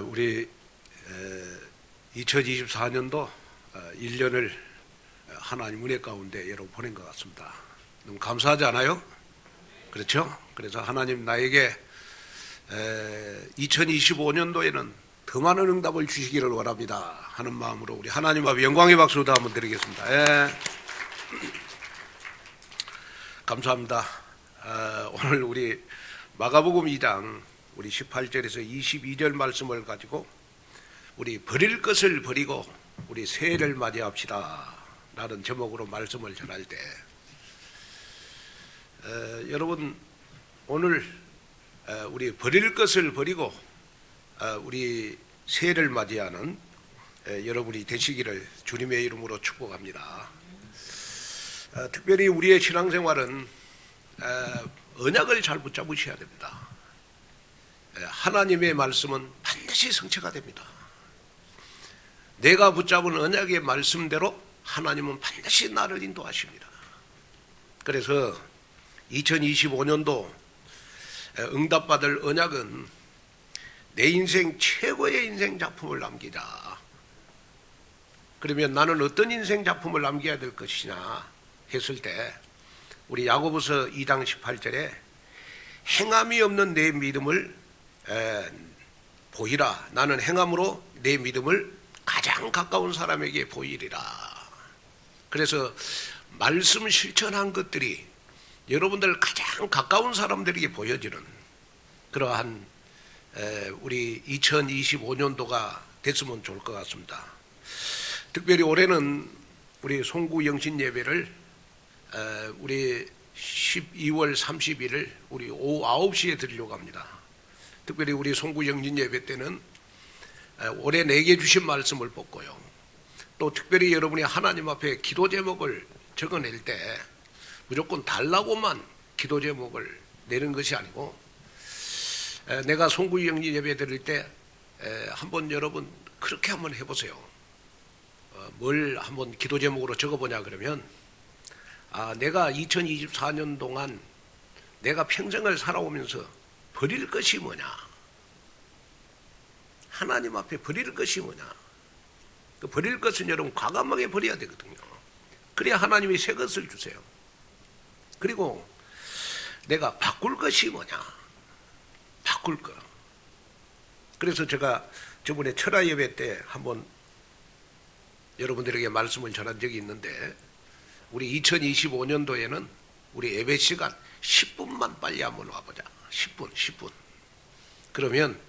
우리 2024년도 1년을 하나님 은혜 가운데 여러분 보낸 것 같습니다. 너무 감사하지 않아요? 그렇죠? 그래서 하나님 나에게 2025년도에는 더 많은 응답을 주시기를 원합니다 하는 마음으로 우리 하나님 앞에 영광의 박수도 한번 드리겠습니다. 감사합니다. 오늘 우리 마가복음 2장 우리 18절에서 22절 말씀을 가지고 우리 버릴 것을 버리고 우리 새해를 맞이합시다 라는 제목으로 말씀을 전할 때 여러분 오늘 우리 버릴 것을 버리고 우리 새해를 맞이하는 여러분이 되시기를 주님의 이름으로 축복합니다. 특별히 우리의 신앙생활은 언약을 잘 붙잡으셔야 됩니다. 하나님의 말씀은 반드시 성취가 됩니다. 내가 붙잡은 언약의 말씀대로 하나님은 반드시 나를 인도하십니다. 그래서 2025년도 응답받을 언약은 내 인생 최고의 인생 작품을 남기자. 그러면 나는 어떤 인생 작품을 남겨야 될 것이냐 했을 때 우리 야고보서 2장 18절에 행함이 없는 내 믿음을 보이라. 나는 행함으로 내 믿음을 가장 가까운 사람에게 보이리라. 그래서 말씀 실천한 것들이 여러분들 가장 가까운 사람들에게 보여지는 그러한 우리 2025년도가 됐으면 좋을 것 같습니다. 특별히 올해는 우리 송구 영신 예배를 우리 12월 30일을 우리 오후 9시에 드리려고 합니다. 특별히 우리 송구 영신 예배 때는 올해 내게 주신 말씀을 뽑고요. 또 특별히 여러분이 하나님 앞에 기도 제목을 적어낼 때 무조건 달라고만 기도 제목을 내는 것이 아니고 내가 송구 영신 예배 드릴 때 한번 여러분 그렇게 한번 해보세요. 뭘 한번 기도 제목으로 적어보냐 그러면 내가 2024년 동안 내가 평생을 살아오면서 버릴 것이 뭐냐? 하나님 앞에 버릴 것이 뭐냐? 그 버릴 것은 여러분 과감하게 버려야 되거든요. 그래야 하나님이 새 것을 주세요. 그리고 내가 바꿀 것이 뭐냐? 바꿀 거. 그래서 제가 저번에 철야 예배 때 한번 여러분들에게 말씀을 전한 적이 있는데 우리 2025년도에는 우리 예배 시간 10분만 빨리 한번 와보자. 10분. 그러면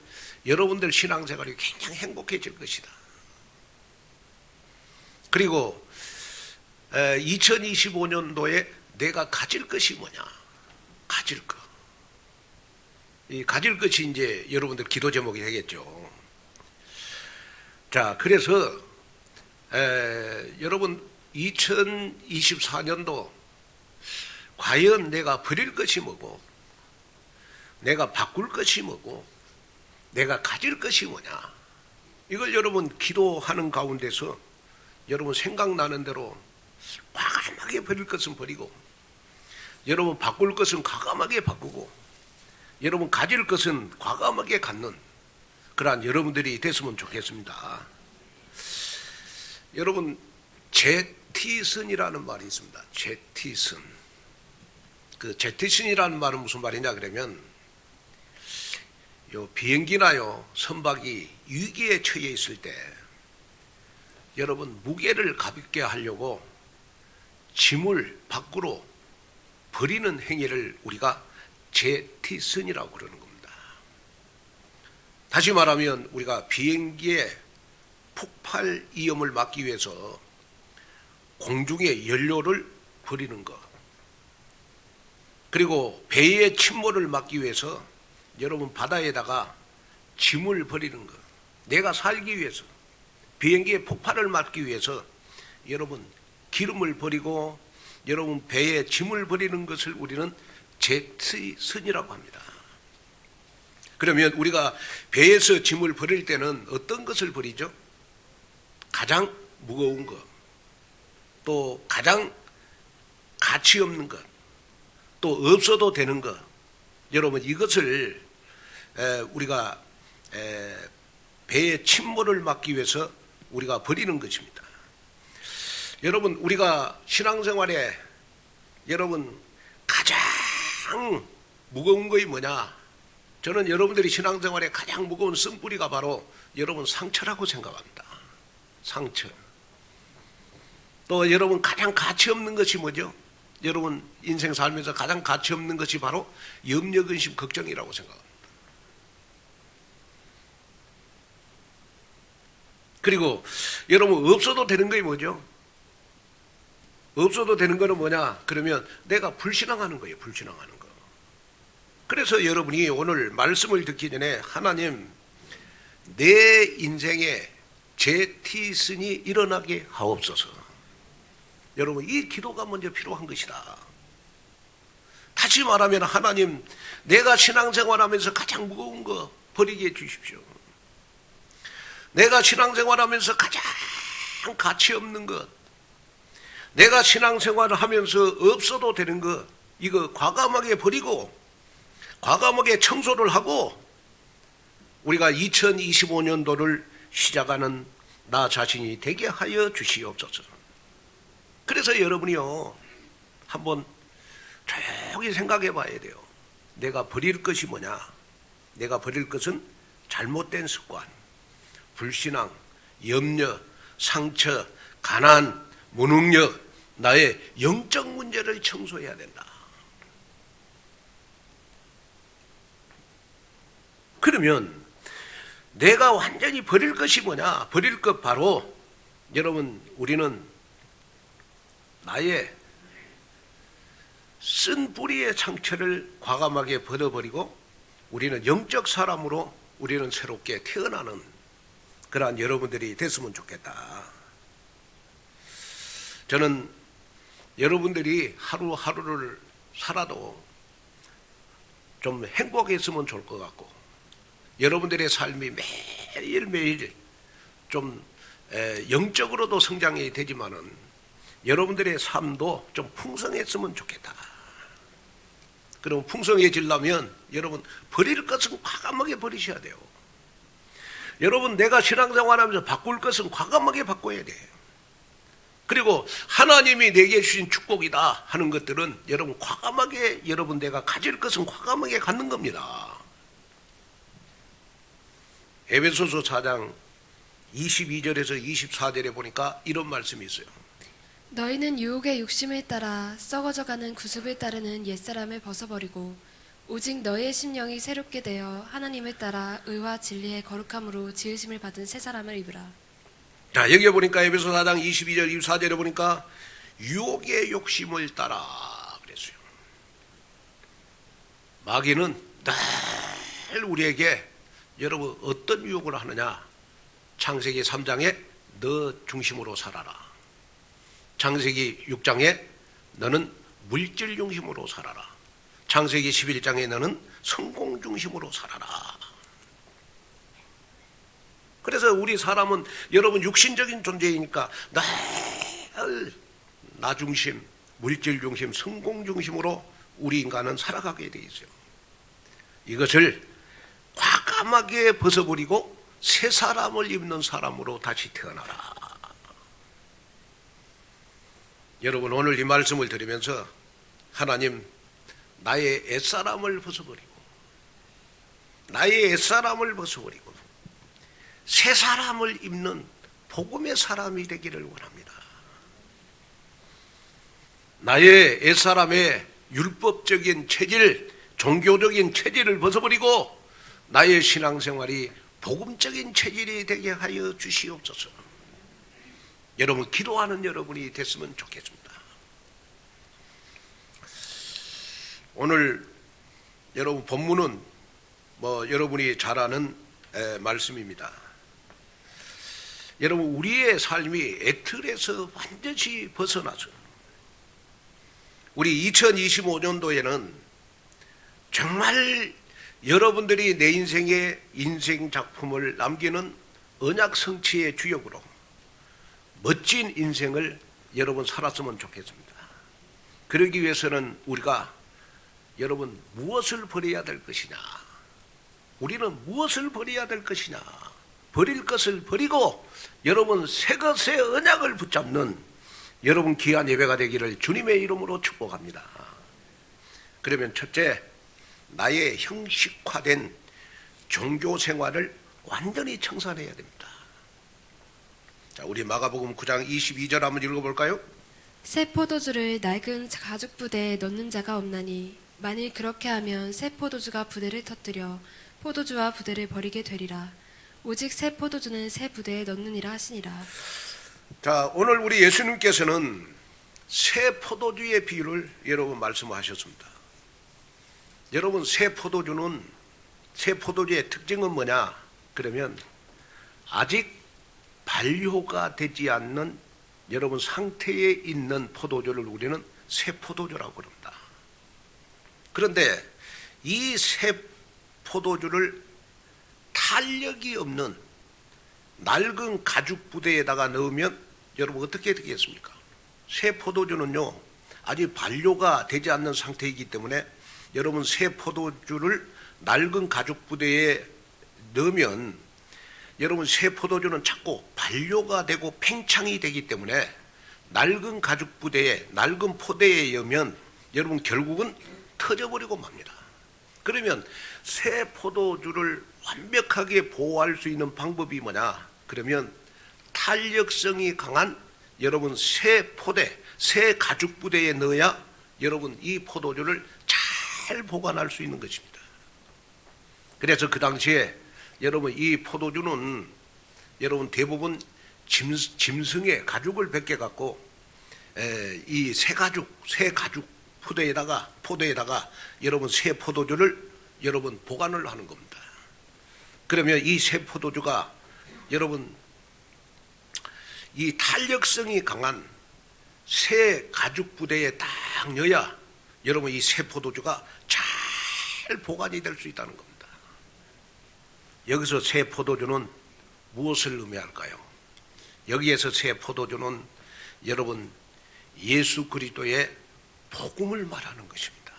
여러분들 신앙생활이 굉장히 행복해질 것이다. 그리고 2025년도에 내가 가질 것이 뭐냐? 가질 것. 이 가질 것이 이제 여러분들 기도 제목이 되겠죠. 자, 그래서 여러분 2024년도 과연 내가 버릴 것이 뭐고 내가 바꿀 것이 뭐고 내가 가질 것이 뭐냐 이걸 여러분 기도하는 가운데서 여러분 생각나는 대로 과감하게 버릴 것은 버리고 여러분 바꿀 것은 과감하게 바꾸고 여러분 가질 것은 과감하게 갖는 그러한 여러분들이 됐으면 좋겠습니다. 여러분 제티슨이라는 말이 있습니다. 제티슨. 그 제티슨이라는 말은 무슨 말이냐 그러면 요 비행기나요 선박이 위기에 처해 있을 때 여러분 무게를 가볍게 하려고 짐을 밖으로 버리는 행위를 우리가 제티슨이라고 그러는 겁니다. 다시 말하면 우리가 비행기의 폭발 위험을 막기 위해서 공중에 연료를 버리는 것, 그리고 배의 침몰을 막기 위해서 여러분 바다에다가 짐을 버리는 것, 내가 살기 위해서 비행기의 폭발을 막기 위해서 여러분 기름을 버리고 여러분 배에 짐을 버리는 것을 우리는 제트선이라고 합니다. 그러면 우리가 배에서 짐을 버릴 때는 어떤 것을 버리죠? 가장 무거운 것, 또 가장 가치 없는 것, 또 없어도 되는 것, 여러분 이것을 우리가 배의 침몰을 막기 위해서 우리가 버리는 것입니다. 여러분, 우리가 신앙생활에 여러분 가장 무거운 것이 뭐냐? 저는 여러분들이 신앙생활에 가장 무거운 쓴뿌리가 바로 여러분 상처라고 생각합니다. 상처. 또 여러분 가장 가치 없는 것이 뭐죠? 여러분 인생 살면서 가장 가치 없는 것이 바로 염려, 근심, 걱정이라고 생각합니다. 그리고 여러분 없어도 되는 것이 뭐죠? 없어도 되는 거는 뭐냐? 그러면 내가 불신앙하는 거예요. 불신앙하는 거. 그래서 여러분이 오늘 말씀을 듣기 전에 하나님 내 인생에 제티슨이 일어나게 하옵소서. 여러분 이 기도가 먼저 필요한 것이다. 다시 말하면 하나님 내가 신앙생활하면서 가장 무거운 거 버리게 해주십시오. 내가 신앙생활하면서 가장 가치 없는 것, 내가 신앙생활을 하면서 없어도 되는 것, 이거 과감하게 버리고 과감하게 청소를 하고 우리가 2025년도를 시작하는 나 자신이 되게 하여 주시옵소서. 그래서 여러분이요 한번 조용히 생각해 봐야 돼요. 내가 버릴 것이 뭐냐? 내가 버릴 것은 잘못된 습관, 불신앙, 염려, 상처, 가난, 무능력, 나의 영적 문제를 청소해야 된다. 그러면 내가 완전히 버릴 것이 뭐냐? 버릴 것 바로 여러분 우리는 나의 쓴 뿌리의 상처를 과감하게 버려버리고 우리는 영적 사람으로 우리는 새롭게 태어나는 그러한 여러분들이 됐으면 좋겠다. 저는 여러분들이 하루하루를 살아도 좀 행복했으면 좋을 것 같고 여러분들의 삶이 매일매일 좀 영적으로도 성장이 되지만은 여러분들의 삶도 좀 풍성했으면 좋겠다. 그럼 풍성해지려면 여러분 버릴 것은 과감하게 버리셔야 돼요. 여러분 내가 신앙생활하면서 바꿀 것은 과감하게 바꿔야 돼. 그리고 하나님이 내게 주신 축복이다 하는 것들은 여러분 과감하게 여러분 내가 가질 것은 과감하게 갖는 겁니다. 에베소서 4장 22절에서 24절에 보니까 이런 말씀이 있어요. 너희는 유혹의 욕심을 따라 썩어져가는 구습을 따르는 옛사람을 벗어버리고 오직 너희의 심령이 새롭게 되어 하나님을 따라 의와 진리의 거룩함으로 지으심을 받은 새 사람을 입으라. 자, 여기 보니까 에베소 4장 22절 24절에 보니까 유혹의 욕심을 따라 그랬어요. 마귀는 늘 우리에게 여러분 어떤 유혹을 하느냐? 창세기 3장에 너 중심으로 살아라. 창세기 6장에 너는 물질 중심으로 살아라. 창세기 11장에 너는 성공 중심으로 살아라. 그래서 우리 사람은 여러분 육신적인 존재이니까 늘 나 중심, 물질 중심, 성공 중심으로 우리 인간은 살아가게 돼 있어요. 이것을 과감하게 벗어버리고 새 사람을 입는 사람으로 다시 태어나라. 여러분 오늘 이 말씀을 들으면서 하나님 나의 옛사람을 벗어버리고 나의 옛사람을 벗어버리고 새 사람을 입는 복음의 사람이 되기를 원합니다. 나의 옛사람의 율법적인 체질, 종교적인 체질을 벗어버리고 나의 신앙생활이 복음적인 체질이 되게 하여 주시옵소서. 여러분 기도하는 여러분이 됐으면 좋겠습니다. 오늘 여러분 본문은 여러분이 잘 아는 말씀입니다. 여러분 우리의 삶이 애틀에서 완전히 벗어나서 우리 2025년도에는 정말 여러분들이 내 인생의 인생 작품을 남기는 언약 성취의 주역으로 멋진 인생을 여러분 살았으면 좋겠습니다. 그러기 위해서는 우리가 여러분 무엇을 버려야 될 것이냐? 우리는 무엇을 버려야 될 것이냐? 버릴 것을 버리고 여러분 새 것의 언약을 붙잡는 여러분 귀한 예배가 되기를 주님의 이름으로 축복합니다. 그러면 첫째, 나의 형식화된 종교 생활을 완전히 청산해야 됩니다. 자, 우리 마가복음 9장 22절 한번 읽어볼까요? 새 포도주를 낡은 가죽 부대에 넣는 자가 없나니 만일 그렇게 하면 새 포도주가 부대를 터뜨려 포도주와 부대를 버리게 되리라. 오직 새 포도주는 새 부대에 넣느니라 하시니라. 자, 오늘 우리 예수님께서는 새 포도주의 비유를 여러분 말씀하셨습니다. 여러분 새 포도주의 특징은 뭐냐? 그러면 아직 발효가 되지 않는 여러분 상태에 있는 포도주를 우리는 새 포도주라고 그럽니다. 그런데 이 새 포도주를 탄력이 없는 낡은 가죽 부대에다가 넣으면 여러분 어떻게 되겠습니까? 새 포도주는요 아직 발효가 되지 않는 상태이기 때문에 여러분 새 포도주를 낡은 가죽 부대에 넣으면 여러분 새 포도주는 자꾸 발효가 되고 팽창이 되기 때문에 낡은 가죽 부대에 낡은 포대에 넣으면 여러분 결국은 터져버리고 맙니다. 그러면 새 포도주를 완벽하게 보호할 수 있는 방법이 뭐냐? 그러면 탄력성이 강한 여러분 새 포대, 새 가죽 부대에 넣어야 여러분 이 포도주를 잘 보관할 수 있는 것입니다. 그래서 그 당시에 여러분 이 포도주는 여러분 대부분 짐승의 가죽을 벗겨 갖고 이 새 가죽 포대에다가 여러분 새 포도주를 여러분 보관을 하는 겁니다. 그러면 이 새 포도주가 여러분 이 탄력성이 강한 새 가죽 부대에 딱 넣어야 여러분 이 새 포도주가 잘 보관이 될 수 있다는 겁니다. 여기서 새 포도주는 무엇을 의미할까요? 여기에서 새 포도주는 여러분 예수 그리스도의 복음을 말하는 것입니다.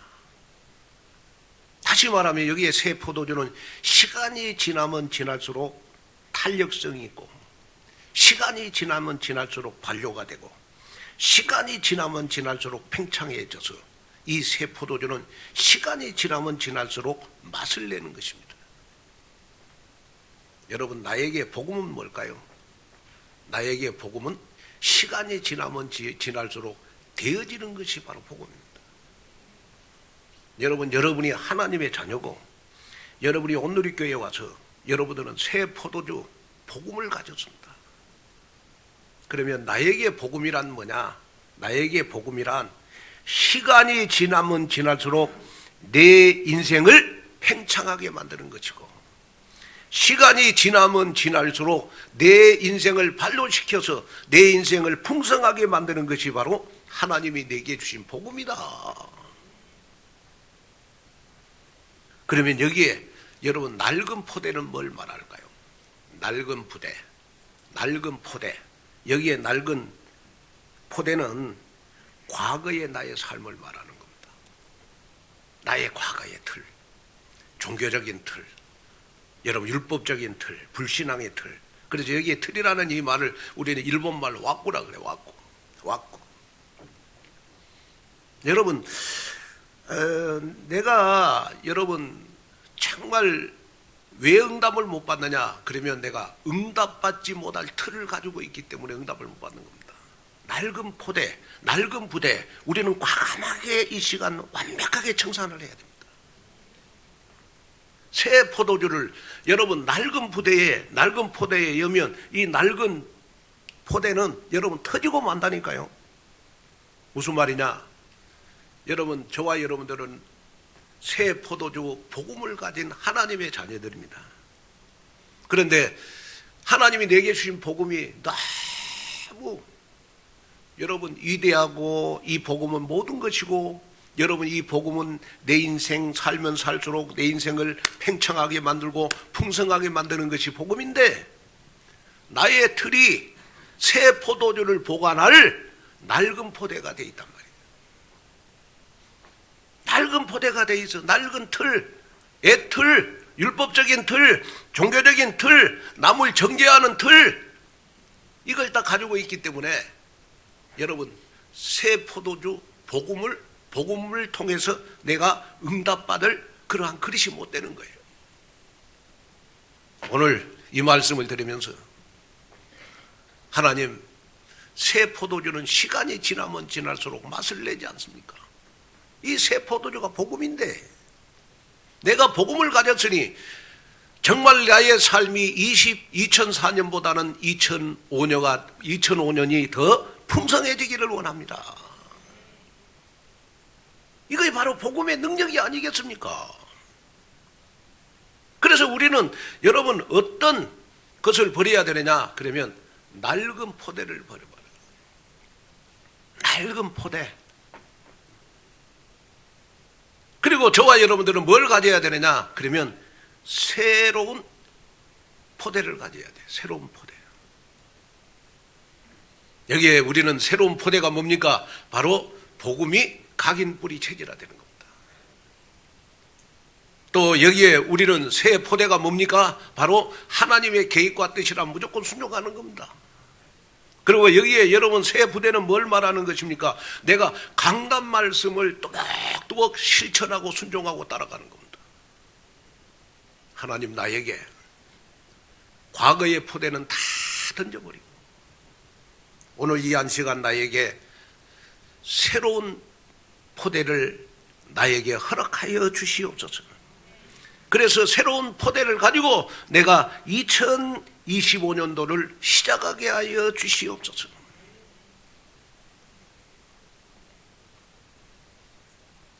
다시 말하면 여기에 새 포도주는 시간이 지나면 지날수록 탄력성이 있고 시간이 지나면 지날수록 발효가 되고 시간이 지나면 지날수록 팽창해져서 이 새 포도주는 시간이 지나면 지날수록 맛을 내는 것입니다. 여러분 나에게 복음은 뭘까요? 나에게 복음은 시간이 지나면 지날수록 되어지는 것이 바로 복음입니다. 여러분이 하나님의 자녀고 여러분이 온누리교회에 와서 여러분들은 새 포도주 복음을 가졌습니다. 그러면 나에게 복음이란 뭐냐? 나에게 복음이란 시간이 지나면 지날수록 내 인생을 팽창하게 만드는 것이고 시간이 지나면 지날수록 내 인생을 발효시켜서 내 인생을 풍성하게 만드는 것이 바로 하나님이 내게 주신 복음이다. 그러면 여기에 여러분 낡은 포대는 뭘 말할까요? 낡은 포대. 여기에 낡은 포대는 과거의 나의 삶을 말하는 겁니다. 나의 과거의 틀, 종교적인 틀, 여러분 율법적인 틀, 불신앙의 틀. 그래서 여기에 틀이라는 이 말을 우리는 일본말로 와꾸라 그래. 와꾸. 여러분 내가 여러분 정말 왜 응답을 못 받느냐? 그러면 내가 응답받지 못할 틀을 가지고 있기 때문에 응답을 못 받는 겁니다. 낡은 포대, 낡은 부대, 우리는 과감하게 이 시간 완벽하게 청산을 해야 됩니다. 새 포도주를 여러분 낡은 포대에 여면 이 낡은 포대는 여러분 터지고 만다니까요. 무슨 말이냐? 여러분 저와 여러분들은 새 포도주 복음을 가진 하나님의 자녀들입니다. 그런데 하나님이 내게 주신 복음이 너무 여러분 위대하고 이 복음은 모든 것이고 여러분 이 복음은 내 인생 살면 살수록 내 인생을 팽창하게 만들고 풍성하게 만드는 것이 복음인데 나의 틀이 새 포도주를 보관할 낡은 포대가 되어 있단 말이에요. 낡은 포대가 되어 있어. 낡은 틀, 애틀, 율법적인 틀, 종교적인 틀, 남을 정죄하는 틀, 이걸 다 가지고 있기 때문에 여러분 새 포도주 복음을 통해서 내가 응답받을 그러한 그릇이 못 되는 거예요. 오늘 이 말씀을 들으면서 하나님, 새 포도주는 시간이 지나면 지날수록 맛을 내지 않습니까? 이 새 포도주가 복음인데 내가 복음을 가졌으니 정말 나의 삶이 2004년보다는 2005년이 더 풍성해지기를 원합니다. 이게 바로 복음의 능력이 아니겠습니까? 그래서 우리는 여러분 어떤 것을 버려야 되느냐 그러면 낡은 포대를 버려버려요. 낡은 포대. 그리고 저와 여러분들은 뭘 가져야 되느냐 그러면 새로운 포대를 가져야 돼요. 새로운 포대. 여기에 우리는 새로운 포대가 뭡니까? 바로 복음이 각인 뿌리 체질화되는 겁니다. 또 여기에 우리는 새 포대가 뭡니까? 바로 하나님의 계획과 뜻이라 무조건 순종하는 겁니다. 그리고 여기에 여러분 새 부대는 뭘 말하는 것입니까? 내가 강단 말씀을 또박또박 실천하고 순종하고 따라가는 겁니다. 하나님 나에게 과거의 포대는 다 던져버리고 오늘 이 한 시간 나에게 새로운 포대를 나에게 허락하여 주시옵소서. 그래서 새로운 포대를 가지고 내가 2025년도를 시작하게 하여 주시옵소서.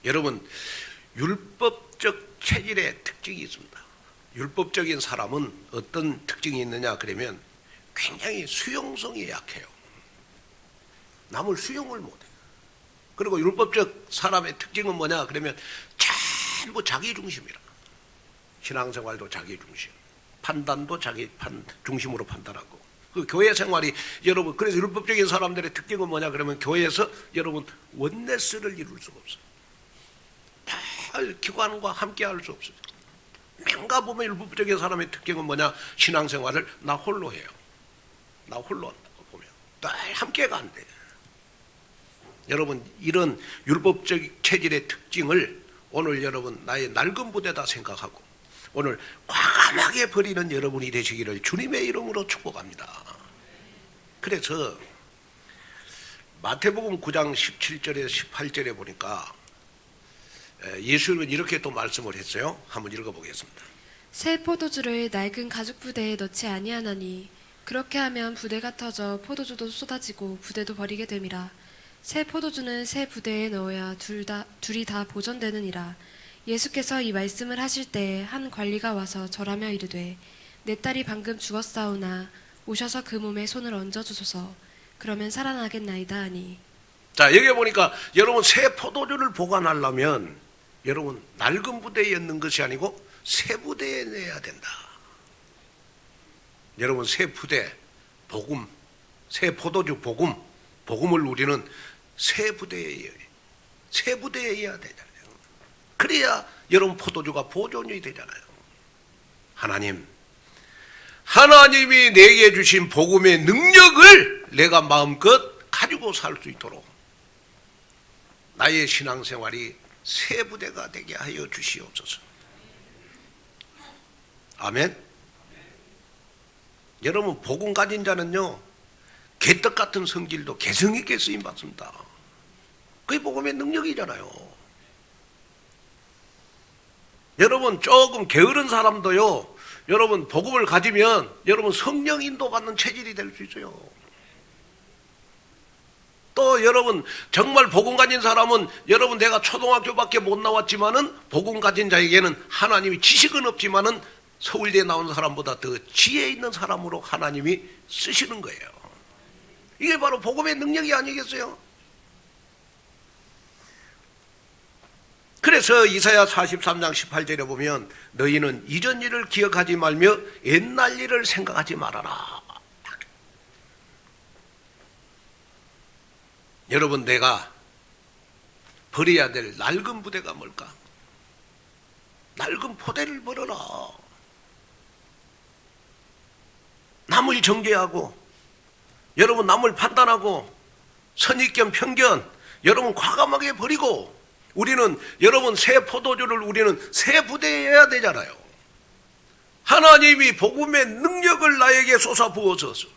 여러분, 율법적 체질의 특징이 있습니다. 율법적인 사람은 어떤 특징이 있느냐 그러면 굉장히 수용성이 약해요. 남을 수용을 못해요. 그리고 율법적 사람의 특징은 뭐냐 그러면 전부 자기 중심이라. 신앙생활도 자기 중심, 판단도 자기 중심으로 판단하고. 그 교회 생활이 여러분 그래서 율법적인 사람들의 특징은 뭐냐 그러면 교회에서 여러분 원네스를 이룰 수가 없어요. 다 기관과 함께 할 수 없어요. 뭔가 보면 율법적인 사람의 특징은 뭐냐 신앙생활을 나 홀로 해요. 나 홀로 한다고 보면 늘 함께가 안 돼요. 여러분 이런 율법적 체질의 특징을 오늘 여러분 나의 낡은 부대다 생각하고 오늘 과감하게 버리는 여러분이 되시기를 주님의 이름으로 축복합니다. 그래서 마태복음 9장 17절에서 18절에 보니까 예수님은 이렇게 또 말씀을 했어요. 한번 읽어보겠습니다. 새 포도주를 낡은 가죽 부대에 넣지 아니하나니 그렇게 하면 부대가 터져 포도주도 쏟아지고 부대도 버리게 됨이라. 새 포도주는 새 부대에 넣어야 둘이 다 보존되느니라. 예수께서 이 말씀을 하실 때 한 관리가 와서 절하며 이르되 내 딸이 방금 죽었사오나 오셔서 그 몸에 손을 얹어주소서. 그러면 살아나겠나이다 하니. 자 여기 보니까 여러분 새 포도주를 보관하려면 여러분 낡은 부대에 넣는 것이 아니고 새 부대에 내야 된다. 여러분 새 부대 복음, 새 포도주 복음을 우리는 새 부대에 해야 되잖아요. 그래야 여러분 포도주가 보존이 되잖아요. 하나님이 내게 주신 복음의 능력을 내가 마음껏 가지고 살 수 있도록 나의 신앙생활이 새 부대가 되게 하여 주시옵소서. 아멘. 여러분 복음 가진 자는요 개떡 같은 성질도 개성 있게 쓰임 받습니다. 그게 복음의 능력이잖아요. 여러분 조금 게으른 사람도요 여러분 복음을 가지면 여러분 성령 인도 받는 체질이 될 수 있어요. 또 여러분 정말 복음 가진 사람은 여러분 내가 초등학교밖에 못 나왔지만은 복음 가진 자에게는 하나님이 지식은 없지만은 서울대에 나온 사람보다 더 지혜 있는 사람으로 하나님이 쓰시는 거예요. 이게 바로 복음의 능력이 아니겠어요? 그래서 이사야 43장 18절에 보면 너희는 이전 일을 기억하지 말며 옛날 일을 생각하지 말아라. 여러분 내가 버려야 될 낡은 부대가 뭘까? 낡은 포대를 버려라. 남을 정죄하고, 여러분 남을 판단하고, 선입견, 편견, 여러분 과감하게 버리고, 우리는 여러분 새 포도주를 우리는 새 부대해야 되잖아요. 하나님이 복음의 능력을 나에게 쏟아 부어줘서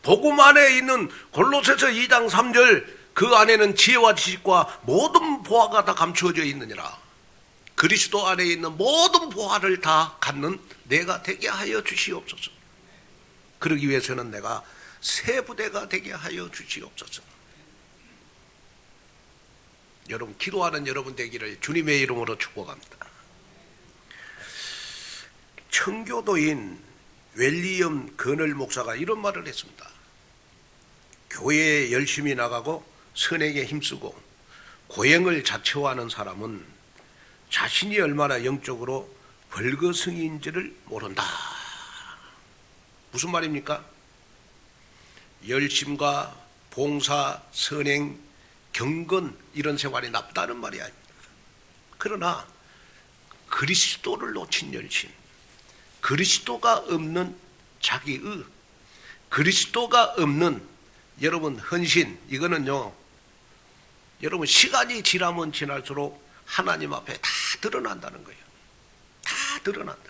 복음 안에 있는 골로새서 2장 3절 그 안에는 지혜와 지식과 모든 보화가 다 감추어져 있느니라. 그리스도 안에 있는 모든 보화를 다 갖는 내가 되게 하여 주시옵소서. 그러기 위해서는 내가 새 부대가 되게 하여 주시옵소서. 여러분 기도하는 여러분 되기를 주님의 이름으로 축복합니다. 청교도인 웰리엄 거널 목사가 이런 말을 했습니다. 교회에 열심히 나가고 선행에 힘쓰고 고행을 자처하는 사람은 자신이 얼마나 영적으로 벌거숭이인지를 모른다. 무슨 말입니까? 열심과 봉사, 선행, 경건 이런 생활이 나쁘다는 말이 아닙니다. 그러나 그리스도를 놓친 열심, 그리스도가 없는 자기의, 그리스도가 없는 여러분 헌신, 이거는요 여러분 시간이 지나면 지날수록 하나님 앞에 다 드러난다는 거예요. 다 드러난다.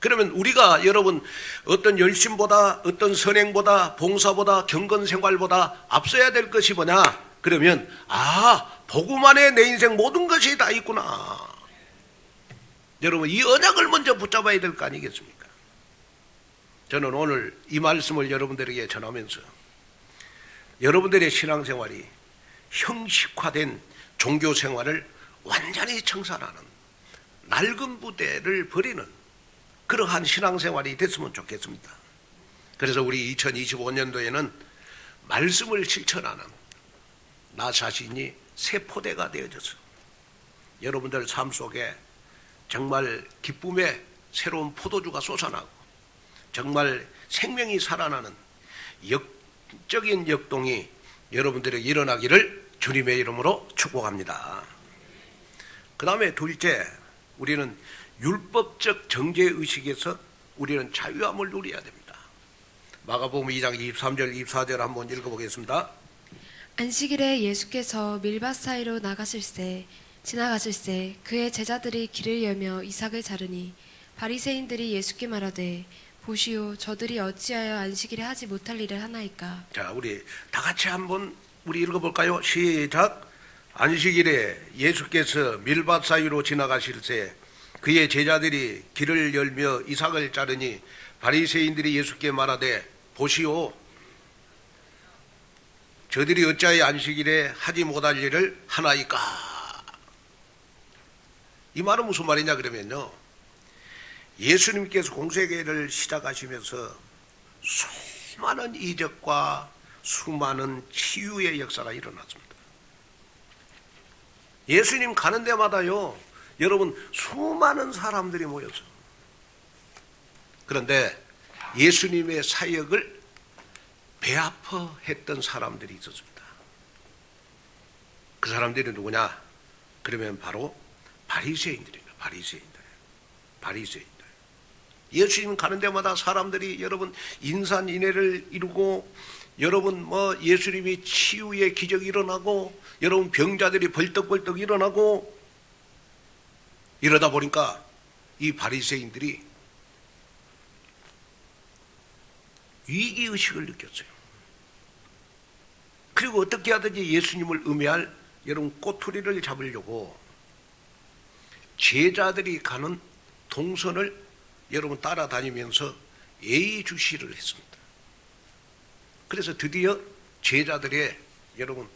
그러면 우리가 여러분 어떤 열심보다 어떤 선행보다 봉사보다 경건 생활보다 앞서야 될 것이 뭐냐? 그러면 복음 안에 내 인생 모든 것이 다 있구나. 여러분 이 언약을 먼저 붙잡아야 될 거 아니겠습니까? 저는 오늘 이 말씀을 여러분들에게 전하면서 여러분들의 신앙생활이 형식화된 종교생활을 완전히 청산하는 낡은 부대를 버리는 그러한 신앙생활이 됐으면 좋겠습니다. 그래서 우리 2025년도에는 말씀을 실천하는 나 자신이 새 포대가 되어져서 여러분들 삶 속에 정말 기쁨의 새로운 포도주가 솟아나고 정말 생명이 살아나는 역적인 역동이 여러분들에게 일어나기를 주님의 이름으로 축복합니다. 그 다음에 둘째, 우리는 율법적 정죄의식에서 우리는 자유함을 누려야 됩니다. 마가복음 2장 23절 24절 한번 읽어보겠습니다. 안식일에 예수께서 밀밭 사이로 지나가실새 그의 제자들이 길을 열며 이삭을 자르니 바리새인들이 예수께 말하되 보시오 저들이 어찌하여 안식일에 하지 못할 일을 하나이까. 자, 우리 다 같이 한번 우리 읽어볼까요? 시작. 안식일에 예수께서 밀밭 사이로 지나가실새 그의 제자들이 길을 열며 이삭을 자르니 바리새인들이 예수께 말하되 보시오 저들이 어찌하여 안식일에 하지 못할 일을 하나이까. 이 말은 무슨 말이냐 그러면요, 예수님께서 공생애를 시작하시면서 수많은 이적과 수많은 치유의 역사가 일어났습니다. 예수님 가는 데마다요 여러분 수많은 사람들이 모였어요. 그런데 예수님의 사역을 배아파했던 사람들이 있었습니다. 그 사람들이 누구냐? 그러면 바로 바리새인들입니다. 바리새인들. 예수님 가는 데마다 사람들이 여러분 인산인해를 이루고 여러분 예수님이 치유의 기적이 일어나고 여러분 병자들이 벌떡벌떡 일어나고 이러다 보니까 이 바리새인들이 위기의식을 느꼈어요. 그리고 어떻게 하든지 예수님을 음해할 여러분 꼬투리를 잡으려고 제자들이 가는 동선을 여러분 따라다니면서 예의주시를 했습니다. 그래서 드디어 제자들의 여러분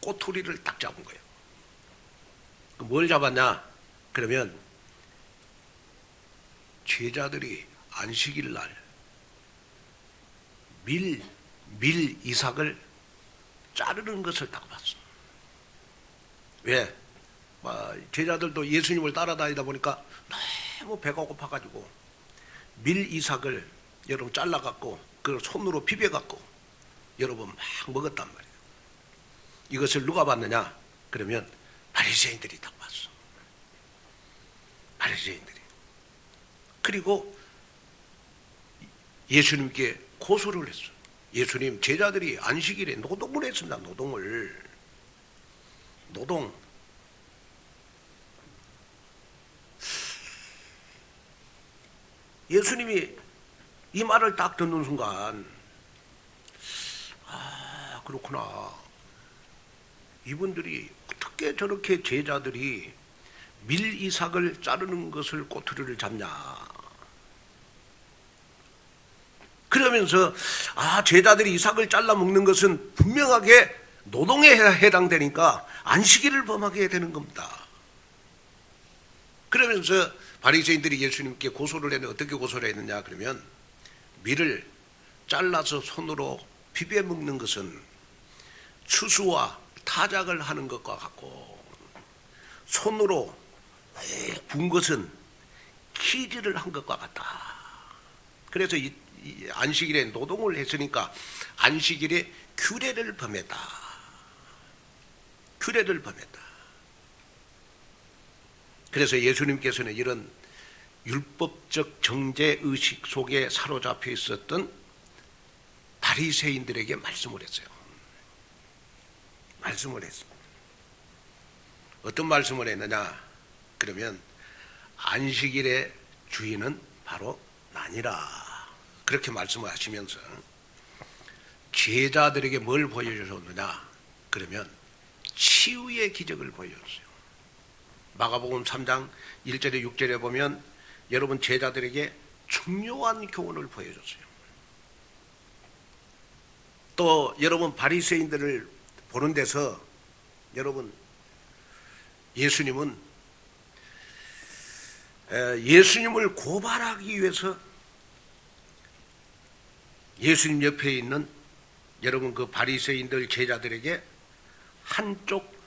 꼬투리를 딱 잡은 거예요. 뭘 잡았냐? 그러면 제자들이 안식일 날 밀 이삭을 자르는 것을 딱 봤어. 왜? 제자들도 예수님을 따라다니다 보니까 너무 배가 고파가지고 밀 이삭을 여러분 잘라갖고 그걸 손으로 비벼갖고 여러분 막 먹었단 말이에요. 이것을 누가 봤느냐? 그러면 바리새인들이 딱 봤어. 바리새인들이. 그리고 예수님께 고소를 했어요. 예수님, 제자들이 안식일에 노동을 했습니다. 노동. 예수님이 이 말을 딱 듣는 순간, 아, 그렇구나. 이분들이 어떻게 저렇게 제자들이 밀 이삭을 자르는 것을 꼬투리를 잡냐. 그러면서 제자들이 이삭을 잘라 먹는 것은 분명하게 노동에 해당되니까 안식일을 범하게 되는 겁니다. 그러면서 바리새인들이 예수님께 고소를 했는데 어떻게 고소를 했느냐 그러면 밀을 잘라서 손으로 비벼 먹는 것은 추수와 타작을 하는 것과 같고 손으로 군 것은 키즈를 한 것과 같다. 그래서 이 안식일에 노동을 했으니까 안식일에 규례를 범했다. 그래서 예수님께서는 이런 율법적 정죄의식 속에 사로잡혀 있었던 바리새인들에게 말씀을 했어요. 어떤 말씀을 했느냐 그러면 안식일의 주인은 바로 나니라. 그렇게 말씀을 하시면서 제자들에게 뭘 보여주셨느냐 그러면 치유의 기적을 보여줬어요. 마가복음 3장 1절에 6절에 보면 여러분 제자들에게 중요한 교훈을 보여줬어요. 또 여러분 바리새인들을 보는 데서 여러분 예수님을 고발하기 위해서 예수님 옆에 있는 여러분 그 바리새인들 제자들에게 한쪽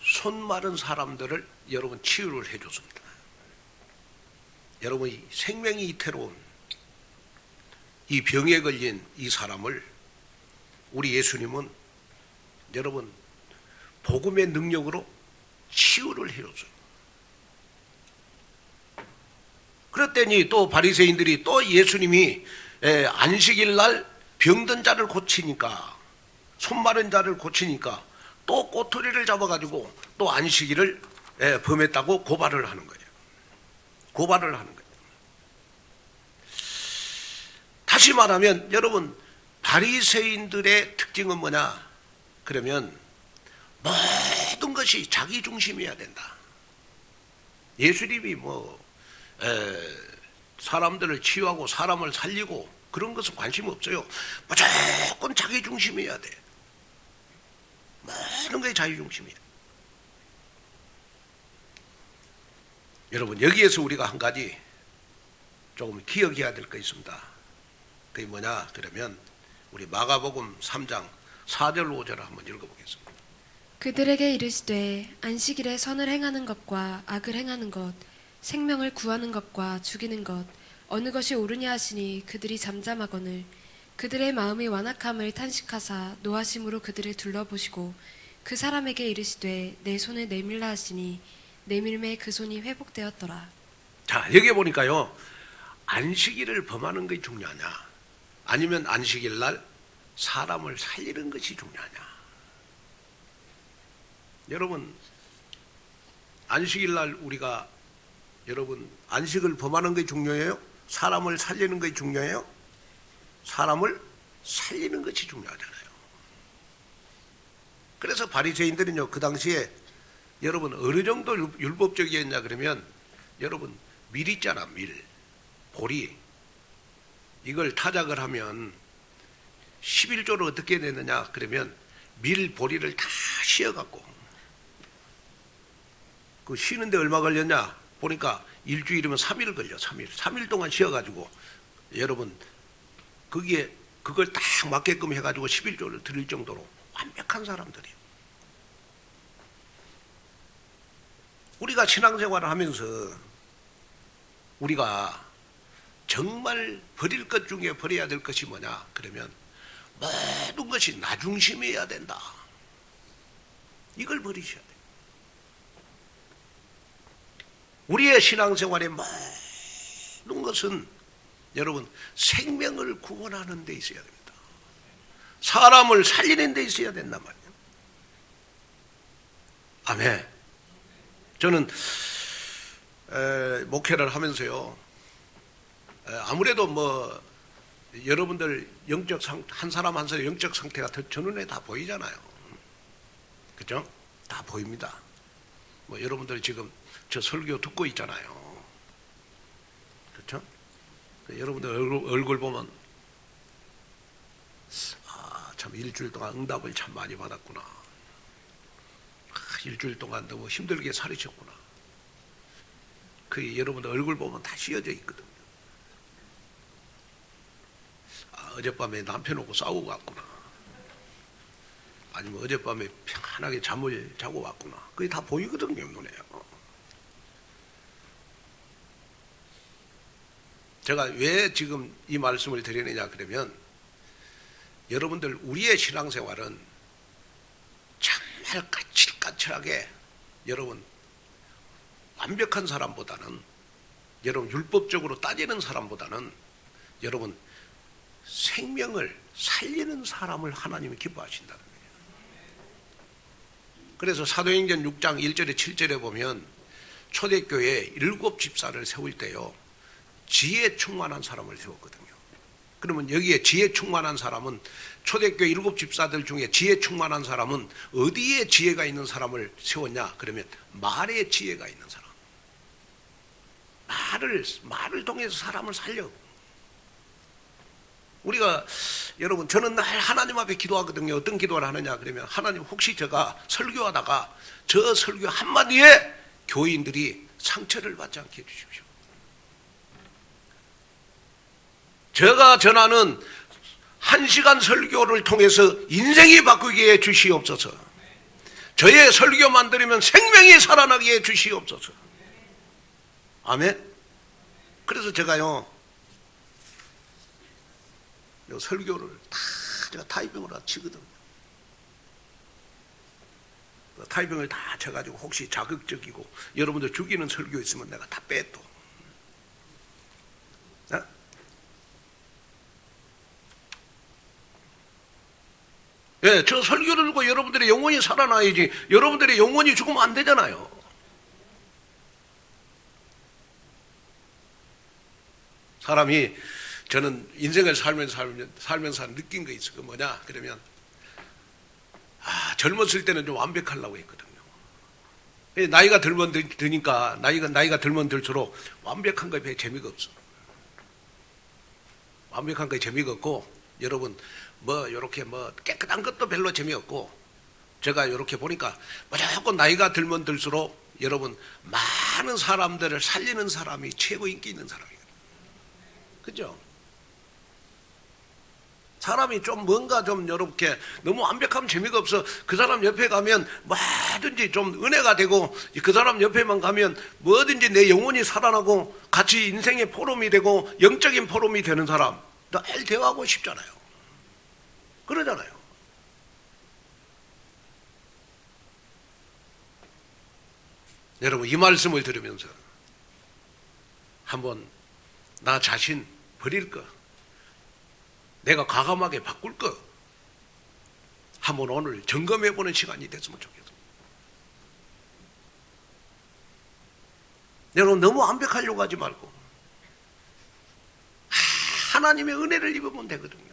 손 마른 사람들을 여러분 치유를 해줬습니다. 여러분 생명이 이태로운 이 병에 걸린 이 사람을 우리 예수님은 여러분 복음의 능력으로 치유를 해줬어요. 그랬더니 또 바리새인들이 또 예수님이 안식일 날 병든 자를 고치니까 손 마른 자를 고치니까 또 꼬투리를 잡아가지고 또 안식일을 범했다고 고발을 하는 거예요. 다시 말하면 여러분 바리새인들의 특징은 뭐냐 그러면 모든 것이 자기 중심이어야 된다. 예수님이 사람들을 치유하고 사람을 살리고 그런 것은 관심 없어요. 무조건 자기 중심이어야 돼. 모든 게 자기 중심이야. 여러분 여기에서 우리가 한 가지 조금 기억해야 될 거 있습니다. 그게 뭐냐 그러면 우리 마가복음 3장 4절 5절을 한번 읽어보겠습니다. 그들에게 이르시되 안식일에 선을 행하는 것과 악을 행하는 것 생명을 구하는 것과 죽이는 것 어느 것이 옳으냐 하시니 그들이 잠잠하거늘 그들의 마음이 완악함을 탄식하사 노하심으로 그들을 둘러보시고 그 사람에게 이르시되 내 손을 내밀라 하시니 내밀매 그 손이 회복되었더라. 자 여기 보니까요 안식일을 범하는 것이 중요하냐 아니면 안식일 날 사람을 살리는 것이 중요하냐. 여러분 안식일 날 우리가 여러분 안식을 범하는 것이 중요해요? 사람을 살리는 것이 중요해요? 사람을 살리는 것이 중요하잖아요. 그래서 바리새인들은요 그 당시에 여러분 어느 정도 율법적이었냐 그러면 여러분 밀 있잖아 밀 보리 이걸 타작을 하면 11조를 어떻게 내느냐 그러면 밀 보리를 다 씌어갖고 그 쉬는데 얼마 걸렸냐 보니까 일주일이면 3일 걸려 3일 동안 쉬어가지고 여러분 거기에 그걸 딱 맞게끔 해가지고 11조를 드릴 정도로 완벽한 사람들이에요. 우리가 신앙생활을 하면서 우리가 정말 버릴 것 중에 버려야 될 것이 뭐냐 그러면 모든 것이 나 중심이어야 된다. 이걸 버리셔야 돼요. 우리의 신앙생활의 모든 것은 여러분 생명을 구원하는 데 있어야 됩니다. 사람을 살리는 데 있어야 된단 말이에요. 아멘. 저는 목회를 하면서요, 아무래도 뭐 여러분들 영적 한 사람 한 사람의 영적 상태가 저 눈에 다 보이잖아요. 그죠? 다 보입니다. 뭐 여러분들 지금 저 설교 듣고 있잖아요. 그렇죠? 여러분들 얼굴 보면 참 일주일 동안 응답을 참 많이 받았구나. 일주일 동안 너무 힘들게 살으셨구나. 그 여러분들 얼굴 보면 다 씌어져 있거든요. 어젯밤에 남편하고 싸우고 왔구나. 아니면 어젯밤에 편안하게 잠을 자고 왔구나. 그게 다 보이거든요, 눈에. 제가 왜 지금 이 말씀을 드리느냐 그러면, 여러분들 우리의 신앙생활은 정말 까칠까칠하게, 여러분 완벽한 사람보다는, 여러분 율법적으로 따지는 사람보다는 여러분 생명을 살리는 사람을 하나님이 기뻐하신다는 거예요. 그래서 사도행전 6장 1절에 7절에 보면 초대교회에 7 집사를 세울 때요, 지혜 충만한 사람을 세웠거든요. 그러면 여기에 지혜 충만한 사람은, 초대교회 7 집사들 중에 지혜 충만한 사람은 어디에 지혜가 있는 사람을 세웠냐 그러면 말에 지혜가 있는 사람. 말을 통해서 사람을 살려. 우리가, 여러분, 저는 날 하나님 앞에 기도하거든요. 어떤 기도를 하느냐 그러면, 하나님 혹시 제가 설교하다가 저 설교 한마디에 교인들이 상처를 받지 않게 해주십시오. 제가 전하는 1시간 설교를 통해서 인생이 바뀌게 해 주시옵소서. 저의 설교만 들으면 생명이 살아나게 해 주시옵소서. 아멘. 그래서 제가요, 설교를 다 제가 타이핑으로 치거든요. 타이핑을 다 쳐가지고 혹시 자극적이고 여러분들 죽이는 설교 있으면 내가 다 빼또. 예, 저 설교를 듣고 여러분들의 영혼이 살아나야지, 여러분들의 영혼이 죽으면 안 되잖아요. 사람이, 저는 인생을 살면서 느낀 거 있어. 그 뭐냐 그러면, 젊었을 때는 좀 완벽하려고 했거든요. 나이가 들면 드니까, 나이가 들면 들수록 완벽한 거에 재미가 없어. 완벽한 거에 재미가 없고, 여러분 뭐 이렇게 뭐 깨끗한 것도 별로 재미없고, 제가 이렇게 보니까 무조건 나이가 들면 들수록 여러분 많은 사람들을 살리는 사람이 최고 인기 있는 사람이거든요. 그죠? 사람이 좀 뭔가 좀 이렇게 너무 완벽하면 재미가 없어. 그 사람 옆에 가면 뭐든지 좀 은혜가 되고, 그 사람 옆에만 가면 뭐든지 내 영혼이 살아나고 같이 인생의 포럼이 되고 영적인 포럼이 되는 사람 늘 대화하고 싶잖아요. 그러잖아요. 여러분 이 말씀을 들으면서 한번 나 자신 버릴 거, 내가 과감하게 바꿀 거 한번 오늘 점검해보는 시간이 됐으면 좋겠어요. 여러분 너무 완벽하려고 하지 말고 하나님의 은혜를 입으면 되거든요.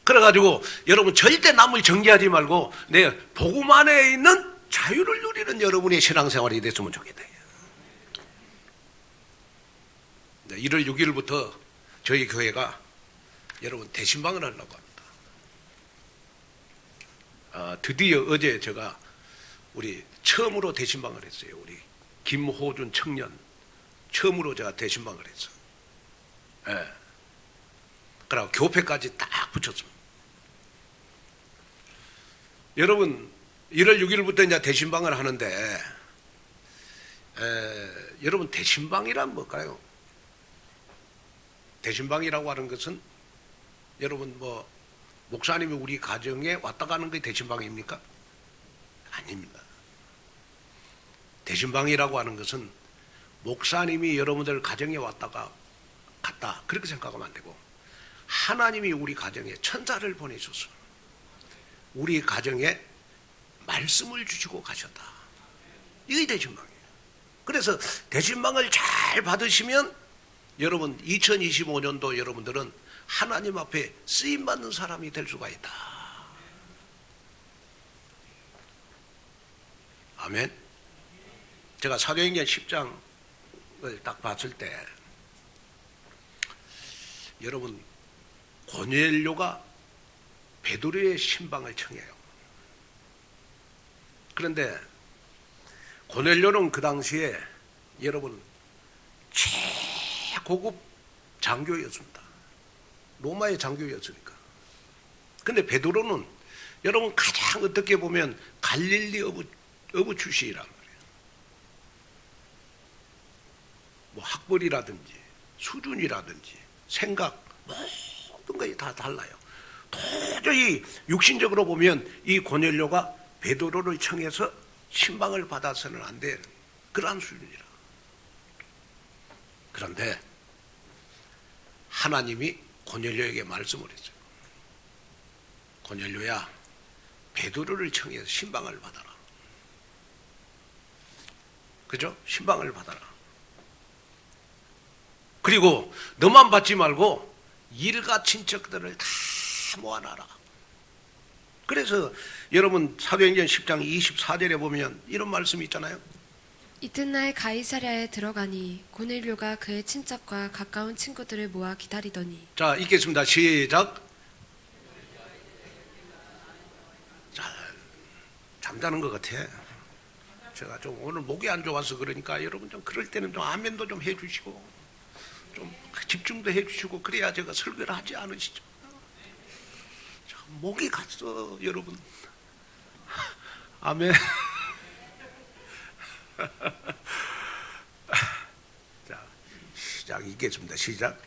그래가지고 여러분 절대 남을 정죄하지 말고 내 복음 안에 있는 자유를 누리는 여러분의 신앙생활이 됐으면 좋겠다. 1월 6일부터 저희 교회가 여러분 대신방을 하려고 합니다. 드디어 어제 제가 우리 처음으로 대신방을 했어요. 우리 김호준 청년 처음으로 제가 대신방을 했어요. 예. 그리고 교패까지 딱 붙였습니다. 여러분 1월 6일부터 이제 대신방을 하는데, 여러분 대신방이란 뭘까요? 대신방이라고 하는 것은 여러분 뭐 목사님이 우리 가정에 왔다 가는 게 대신방입니까? 아닙니다. 대신방이라고 하는 것은 목사님이 여러분들 가정에 왔다가 갔다 그렇게 생각하면 안 되고, 하나님이 우리 가정에 천사를 보내셔서 우리 가정에 말씀을 주시고 가셨다. 이게 대신방이에요. 그래서 대신방을 잘 받으시면 여러분 2025년도 여러분들은 하나님 앞에 쓰임받는 사람이 될 수가 있다. 아멘. 제가 사도행전 10장을 딱 봤을 때 여러분 고넬료가 베드로의 신방을 청해요. 그런데 고넬료는 그 당시에 여러분 최고급 장교였습니다. 로마의 장교였으니까. 근데 베드로는 여러분 가장 어떻게 보면 갈릴리 어부 출신이란 말이에요. 뭐 학벌이라든지 수준이라든지 생각 모든 것이 다 달라요. 도저히 육신적으로 보면 이 고넬료가 베드로를 청해서 신방을 받아서는 안 되는 그러한 수준이라. 그런데 하나님이 고넬료에게 말씀을 했어요. 고넬료야, 베드로를 청해서 신방을 받아라. 그죠? 신방을 받아라. 그리고 너만 받지 말고 일가 친척들을 다 모아놔라. 그래서 여러분 사도행전 10장 24절에 보면 이런 말씀이 있잖아요. 이튿날 가이사랴에 들어가니 고넬료가 그의 친척과 가까운 친구들을 모아 기다리더니. 자, 읽겠습니다. 시작. 자, 잠자는 것 같아. 제가 좀 오늘 목이 안 좋아서 그러니까 여러분 좀 그럴 때는 좀 아멘도 좀 해주시고 좀 집중도 해주시고 그래야 제가 설교를 하지 않으시죠. 자, 목이 갔어 여러분. 아멘. 자, 시작 읽겠습니다. 시작.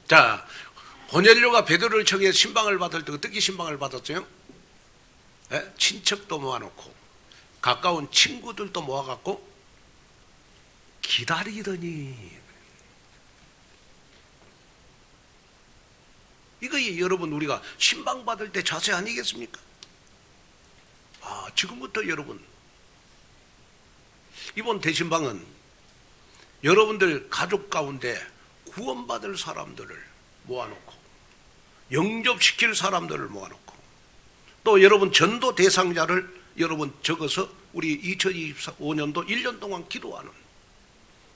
자, 고넬료가 베드로를 청해서 신방을 받을 때 어떻게 신방을 받았어요? 네? 친척도 모아놓고 가까운 친구들도 모아갖고 기다리더니. 이거 여러분 우리가 신방 받을 때 자세 아니겠습니까? 아, 지금부터 여러분 이번 대신방은 여러분들 가족 가운데 구원받을 사람들을 모아놓고 영접시킬 사람들을 모아놓고 또 여러분 전도 대상자를 여러분 적어서 우리 2025년도 1년 동안 기도하는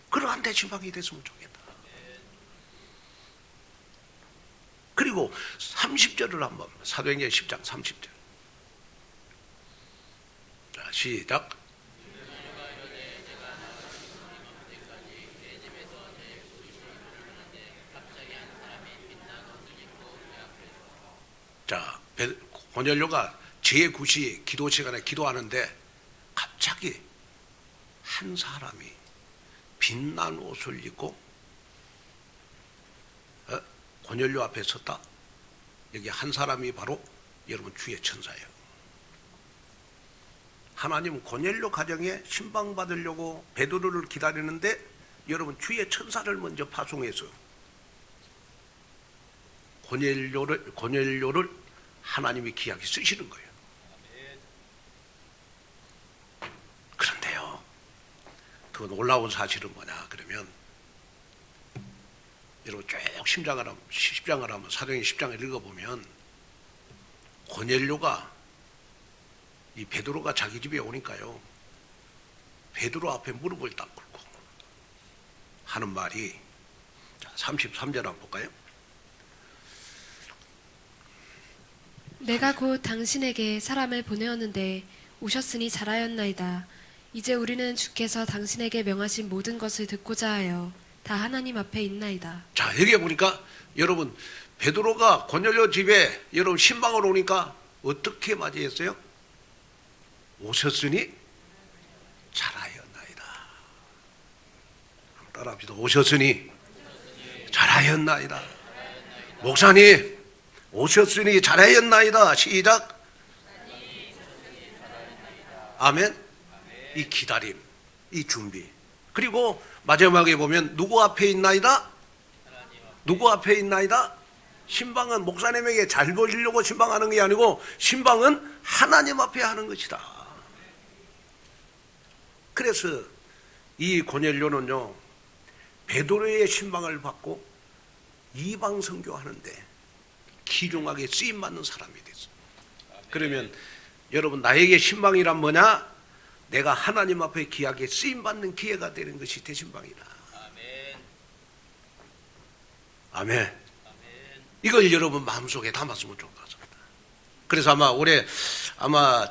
그러한 대신방이 됐으면 좋겠다. 그리고 30절을 한번 사도행전 10장 30절. 자, 시작. 자, 고넬료가 제9시 기도 시간에 기도하는데 갑자기 한 사람이 빛난 옷을 입고 고넬료 앞에 섰다. 여기 한 사람이 바로 여러분 주의 천사예요. 하나님은 고넬료 가정에 신방 받으려고 베드로를 기다리는데 여러분 주의 천사를 먼저 파송해서 고넬료를 하나님이 귀하게 쓰시는 거예요. 그런데요, 그 놀라운 사실은 뭐냐 그러면 여러분 쭉 10장을 하면 사도행전 10장을 읽어보면 고넬료가 이 베드로가 자기 집에 오니까요 베드로 앞에 무릎을 딱 꿇고 하는 말이, 자 33절 한번 볼까요? 내가 곧 당신에게 사람을 보내었는데 오셨으니 잘하였나이다. 이제 우리는 주께서 당신에게 명하신 모든 것을 듣고자 하여 다 하나님 앞에 있나이다. 자, 여기에 보니까 여러분 베드로가 고넬료 집에 여러분 신방으로 오니까 어떻게 맞이했어요? 오셨으니 잘하였나이다. 따라합시다. 오셨으니 잘하였나이다. 목사님 오셨으니 잘하였나이다. 시작. 아멘. 이 기다림, 이 준비. 그리고 마지막에 보면 누구 앞에 있나이다? 누구 앞에 있나이다? 신방은 목사님에게 잘 보이려고 신방하는 게 아니고 신방은 하나님 앞에 하는 것이다. 그래서 이 고넬료는요, 베드로의 신방을 받고 이방 선교하는데 기중하게 쓰임 받는 사람이 됐어요. 그러면 여러분, 나에게 신방이란 뭐냐? 내가 하나님 앞에 귀하게 쓰임 받는 기회가 되는 것이 대신방이다. 아멘. 이걸 여러분 마음속에 담았으면 좋을 것 같습니다. 그래서 아마 올해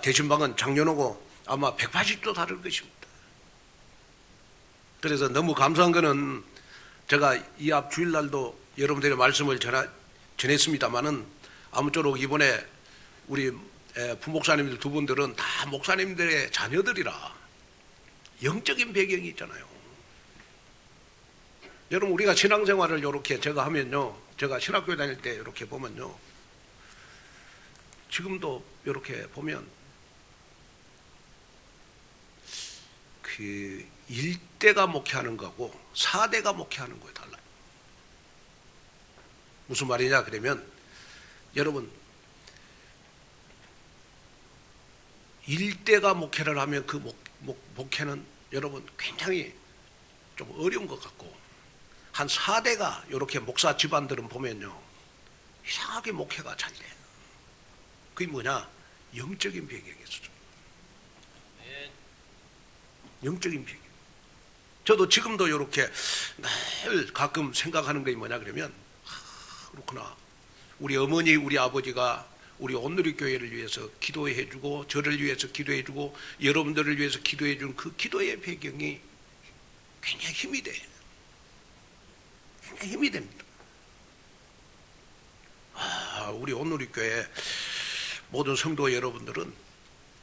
대신방은 작년하고 아마 180도 다를 것입니다. 그래서 너무 감사한 거는 제가 이 앞 주일날도 여러분들의 말씀을 전했습니다마는 아무쪼록 이번에 우리 부목사님들 두 분들은 다 목사님들의 자녀들이라 영적인 배경이 있잖아요. 여러분, 우리가 신앙생활을 이렇게 제가 하면요, 제가 신학교에 다닐 때 이렇게 보면요, 지금도 이렇게 보면 그 1대가 목회하는 거하고 4대가 목회하는 거에 달라요. 무슨 말이냐 그러면 여러분, 1대가 목회를 하면 그 목회는 여러분 굉장히 좀 어려운 것 같고, 한 4대가 이렇게 목사 집안들은 보면요, 이상하게 목회가 잘 돼요. 그게 뭐냐? 영적인 배경에서. 영적인 배경. 저도 지금도 이렇게 늘 가끔 생각하는 게 뭐냐 그러면, 그렇구나, 우리 어머니 우리 아버지가 우리 온누리교회를 위해서 기도해 주고, 저를 위해서 기도해 주고, 여러분들을 위해서 기도해 준 그 기도의 배경이 굉장히 힘이 돼. 굉장히 힘이 됩니다. 우리 온누리교회 모든 성도 여러분들은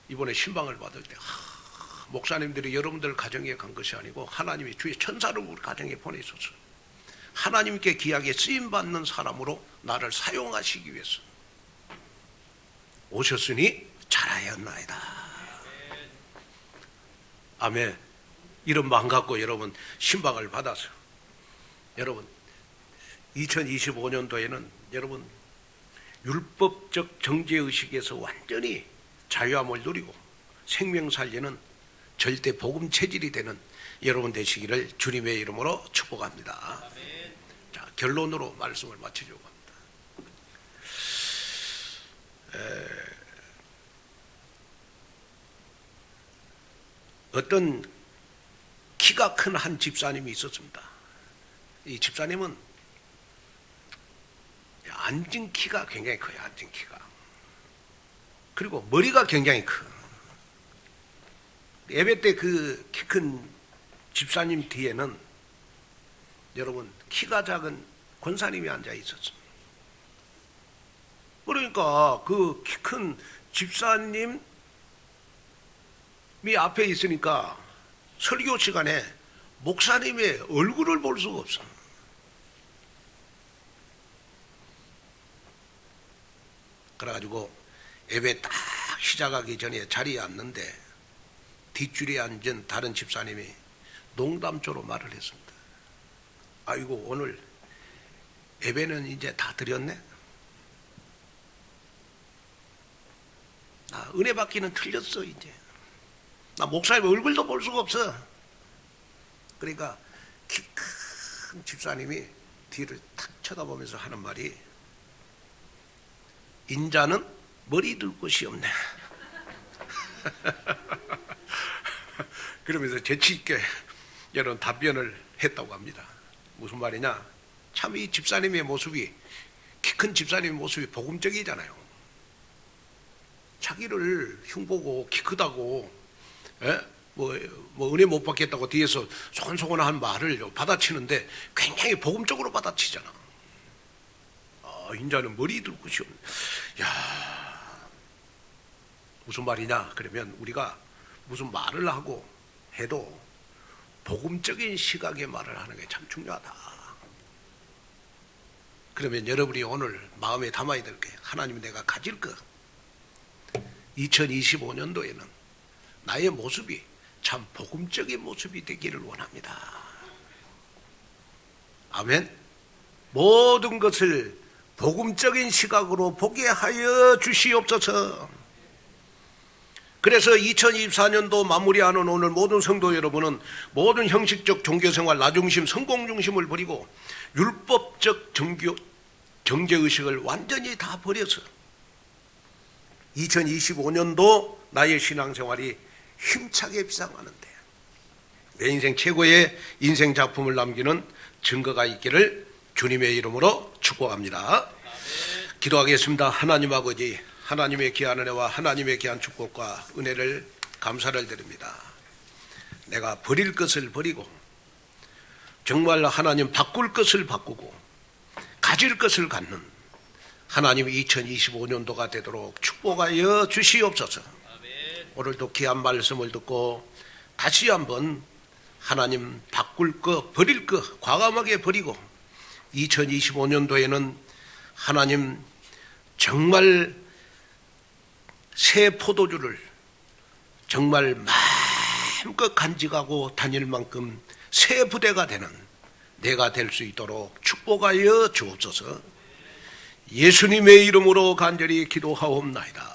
이번에 신방을 받을 때 목사님들이 여러분들 가정에 간 것이 아니고 하나님이 주의 천사를 우리 가정에 보내셨어요. 하나님께 귀하게 쓰임받는 사람으로 나를 사용하시기 위해서 오셨으니 잘하였나이다. 아멘. 이런 마음 갖고 여러분 신방을 받아서 여러분 2025년도에는 여러분 율법적 정죄의식에서 완전히 자유함을 누리고 생명 살리는 절대 복음 체질이 되는 여러분 되시기를 주님의 이름으로 축복합니다. 자, 결론으로 말씀을 마치려고 합니다. 어떤 키가 큰 한 집사님이 있었습니다. 이 집사님은 앉은 키가 굉장히 커요. 앉은 키가. 그리고 머리가 굉장히 커. 예배 때 그 키 큰 집사님 뒤에는 여러분 키가 작은 권사님이 앉아 있었습니다. 그러니까 그 키 큰 집사님이 앞에 있으니까 설교 시간에 목사님의 얼굴을 볼 수가 없어. 그래가지고 예배 딱 시작하기 전에 자리에 앉는데 뒷줄에 앉은 다른 집사님이 농담조로 말을 했습니다. 아이고, 오늘 예배는 이제 다 드렸네? 나 은혜 받기는 틀렸어. 이제 나 목사님 얼굴도 볼 수가 없어. 그러니까 키 큰 집사님이 뒤를 탁 쳐다보면서 하는 말이, 인자는 머리 둘 곳이 없네. 그러면서 재치 있게 이런 답변을 했다고 합니다. 무슨 말이냐? 참 이 집사님의 모습이, 키 큰 집사님의 모습이 복음적이잖아요. 자기를 흉보고 키 크다고 뭐 은혜 못 받겠다고 뒤에서 소곤소곤한 말을 받아치는데 굉장히 복음적으로 받아치잖아. 인자는 머리 둘 곳이 없네. 야, 무슨 말이냐? 그러면 우리가 무슨 말을 하고 해도 복음적인 시각의 말을 하는 게 참 중요하다. 그러면 여러분이 오늘 마음에 담아야 될 게, 하나님 내가 가질 것, 2025년도에는 나의 모습이 참 복음적인 모습이 되기를 원합니다. 아멘. 모든 것을 복음적인 시각으로 보게 하여 주시옵소서. 그래서 2024년도 마무리하는 오늘 모든 성도 여러분은 모든 형식적 종교생활, 나중심, 성공중심을 버리고 율법적 정죄의식을 완전히 다 버려서 2025년도 나의 신앙생활이 힘차게 비상하는데 내 인생 최고의 인생 작품을 남기는 증거가 있기를 주님의 이름으로 축복합니다. 기도하겠습니다. 하나님 아버지, 하나님의 귀한 은혜와 하나님의 귀한 축복과 은혜를 감사를 드립니다. 내가 버릴 것을 버리고 정말 하나님 바꿀 것을 바꾸고 가질 것을 갖는 하나님 2025년도가 되도록 축복하여 주시옵소서. 오늘도 귀한 말씀을 듣고 다시 한번 하나님 바꿀 것, 버릴 것 과감하게 버리고 2025년도에는 하나님 정말 새 포도주를 정말 마음껏 간직하고 다닐 만큼 새 부대가 되는 내가 될 수 있도록 축복하여 주옵소서. 예수님의 이름으로 간절히 기도하옵나이다.